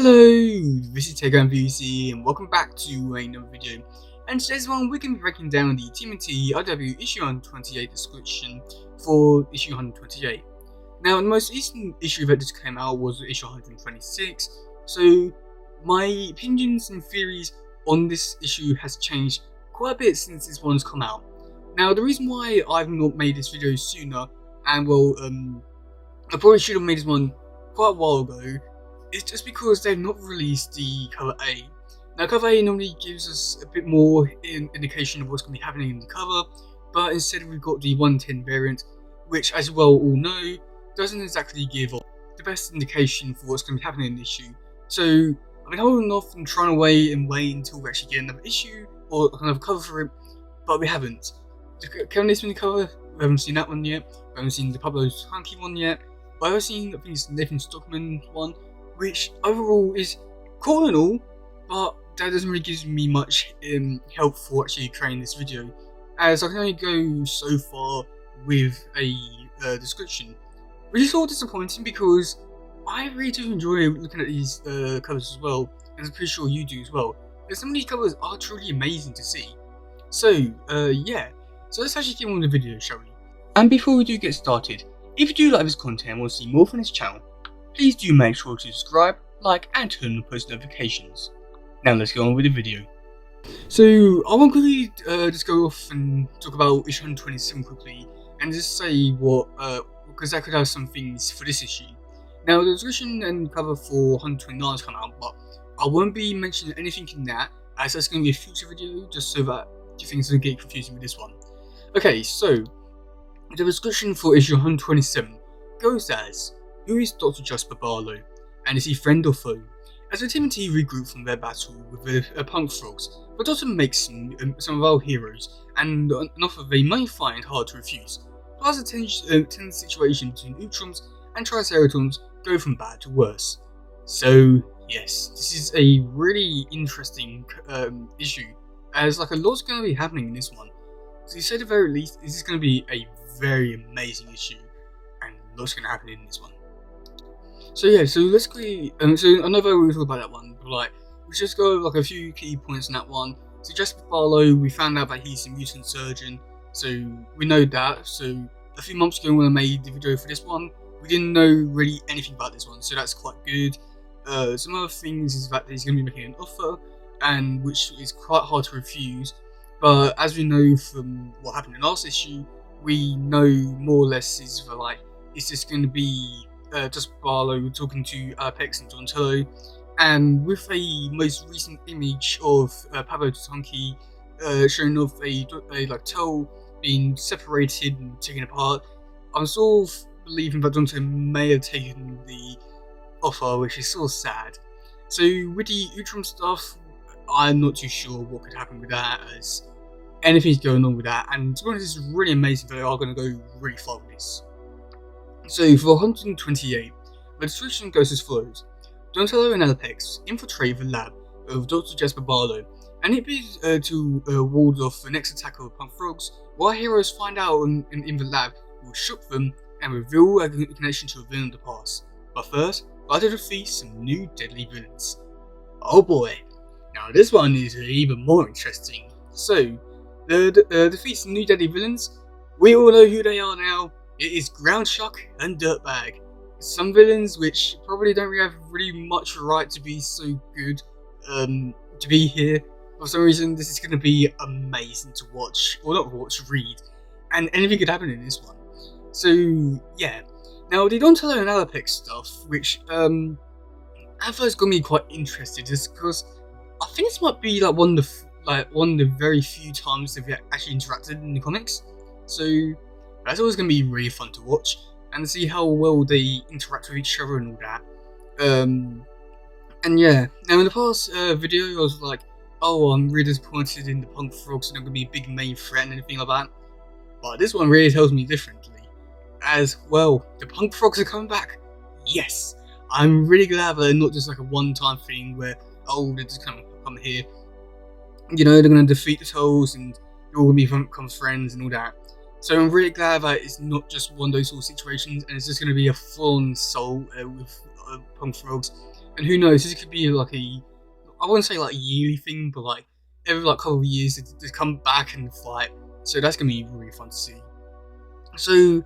Hello, this is teddygaming and welcome back to another video. And today's one, we're going to be breaking down the tmnt IW issue 128 description for issue 128. Now, the most recent issue that just came out was issue 126, so my opinions and theories on this issue has changed quite a bit since this one's come out. Now, the reason why I've not made this video sooner, and well, I probably should have made this one quite a while ago, it's just because they've not released the cover A. Now, cover A normally gives us a bit more indication of what's going to be happening in the cover, but instead we've got the 110 variant, which, as you well all know, doesn't exactly give the best indication for what's going to be happening in the issue. So I've been holding off and trying to wait until we actually get another issue or another cover for it, but we haven't. The Kevin Eastman cover, we haven't seen that one yet. We haven't seen the Pablo Hunky one yet. But I have seen, I think it's Nathan Stockman one, which overall is cool and all, but that doesn't really give me much help for actually creating this video, as I can only go so far with a description, which is all disappointing because I really do enjoy looking at these covers as well, and I'm pretty sure you do as well, and some of these covers are truly amazing to see. So yeah, so let's actually get on with the video, shall we? And before we do get started, if you do like this content and want to see more from this channel, please do make sure to subscribe, like, and turn on post notifications. Now let's go on with the video. So I want quickly just go off and talk about issue 127 quickly, and just say what, because I could have some things for this issue. Now the description and cover for 129 has come out, but I won't be mentioning anything in that, as that's going to be a future video, just so that things don't get confusing with this one. Okay, so the description for issue 127 goes as: who is Dr. Jasper Barlow, and is he friend or foe? As the tmnt regroup from their battle with the punk frogs, the Doctor makes some of our heroes, and an offer they may find hard to refuse. Plus, a tense situation between Utroms and Triceratons go from bad to worse. So yes, this is a really interesting issue, as like a lot's going to be happening in this one. So to say the very least, this is going to be a very amazing issue, and lots going to happen in this one. So yeah, so let's quickly, so I know that we talk about that one, but like, let's just go over like a few key points in that one. So Jasper Barlow, we found out that he's a mutant surgeon, so we know that. So a few months ago when I made the video for this one, we didn't know really anything about this one, so that's quite good. Some other things is that he's going to be making an offer, and which is quite hard to refuse, but as we know from what happened in last issue, we know more or less is that like, it's just going to be just Barlow talking to Apex and Donatello, and with a most recent image of Pablo Hunky showing off a like toe being separated and taken apart, I'm sort of believing that Donatello may have taken the offer, which is sort of sad. So with the Utrom stuff, I'm not too sure what could happen with that, as anything's going on with that, and to be honest, it's really amazing that they are going to go really far with this. So for 128, the description goes as follows: Donatello and Apex infiltrate the lab of Dr. Jasper Barlow, and it is to ward off the next attack of punk frogs, while heroes find out in the lab will shock them and reveal a connection to a villain of the past. But first, I to defeat some new deadly villains. Oh boy, now this one is even more interesting. So, the defeat some new deadly villains, we all know who they are now. It is Ground Shock and Dirtbag. Some villains which probably don't really have really much right to be so good to be here. For some reason, this is going to be amazing to watch, or not watch, read, and anything could happen in this one. So yeah, now the Donatello and Apex stuff, which at first got me quite interested, just because I think this might be like one of the very few times they've actually interacted in the comics. So that's always going to be really fun to watch and see how well they interact with each other and all that. And yeah, now in the past video I was like, oh, I'm really disappointed in the punk frogs, they're not going to be a big main threat and anything like that. But this one really tells me differently, as well, the punk frogs are coming back. Yes, I'm really glad that they're not just like a one-time thing where, oh, they're just come here, you know, they're going to defeat the Trolls and they're all going to become friends and all that. So I'm really glad that it's not just one of those sort of situations, and it's just going to be a full-on assault with punk frogs. And who knows, this could be like I wouldn't say like a yearly thing, but like every like couple of years they come back and fight. So that's gonna be really fun to see. So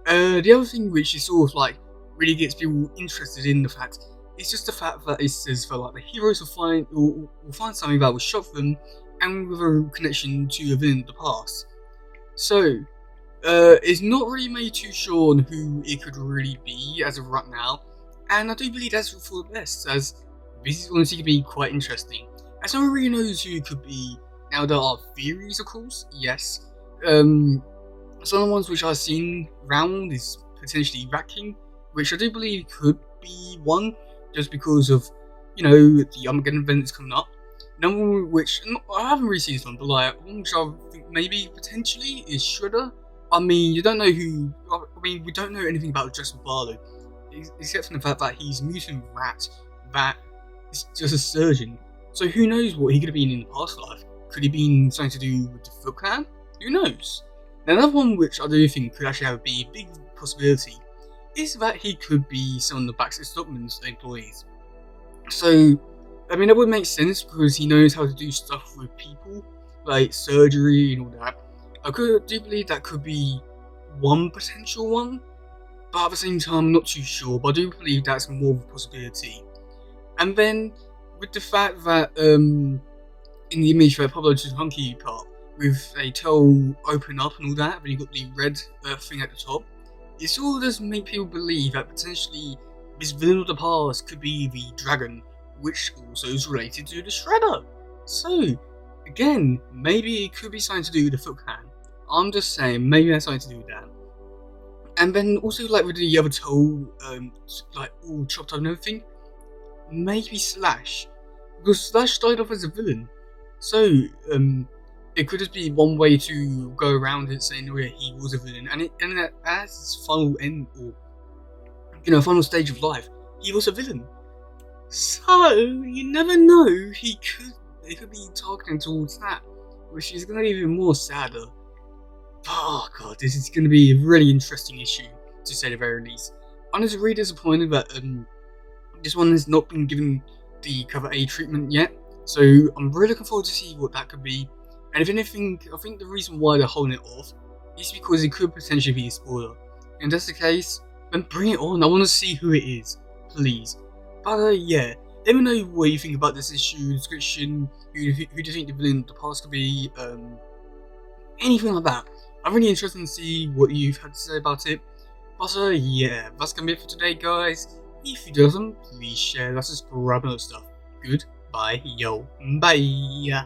the other thing which is sort of like really gets people interested in the fact it's just the fact that it says that like the heroes will find something that will shock them and with a connection to a villain of the past. So it's not really made too sure on who it could really be as of right now, and I do believe that's for the best, as this is honestly going to be quite interesting. As no one really knows who it could be. Now there are theories, of course, yes. Some of the ones which I've seen round is potentially Rat King, which I do believe could be one, just because of, you know, the Armageddon event that's coming up. Another one which, I haven't really seen this one, but like, one which I think maybe potentially is Shredder. I mean, you don't know who, I mean, we don't know anything about Justin Barlow, except for the fact that he's a mutant rat that is just a surgeon. So who knows what he could have been in the past life? Could he have been something to do with the Foot Clan? Who knows? Now, another one which I do think could actually have a big possibility is that he could be some of the Baxter Stockman's employees. So, I mean, that would make sense because he knows how to do stuff with people, like surgery and all that. I do believe that could be one potential one, but at the same time, I'm not too sure, but I do believe that's more of a possibility. And then, with the fact that, in the image where Pablo Hunky part, with a tail open up and all that, but you got the red thing at the top, it sort of does make people believe that potentially this villain of the past could be the dragon, which also is related to the Shredder. So, again, maybe it could be something to do with the Foot Clan. I'm just saying, maybe that's something to do with that. And then also, like with the other toe, like all chopped up and everything, maybe Slash, because Slash started off as a villain. So, it could just be one way to go around it, saying, "Oh yeah, he was a villain," and as his final end or final stage of life, he was a villain. So you never know. They could be targeting towards that, which is going to be even more sadder. Oh god, this is going to be a really interesting issue, to say the very least. I'm just really disappointed that this one has not been given the cover A treatment yet. So I'm really looking forward to see what that could be. And if anything, I think the reason why they're holding it off is because it could potentially be a spoiler. And if that's the case, then bring it on. I want to see who it is, please. But yeah, let me know what you think about this issue, description, who do you think the villain of the past could be, anything like that. I'm really interested to see what you've had to say about it. But yeah, that's gonna be it for today, guys. If you do something, please share, subscribe and other stuff. Goodbye, yo, bye.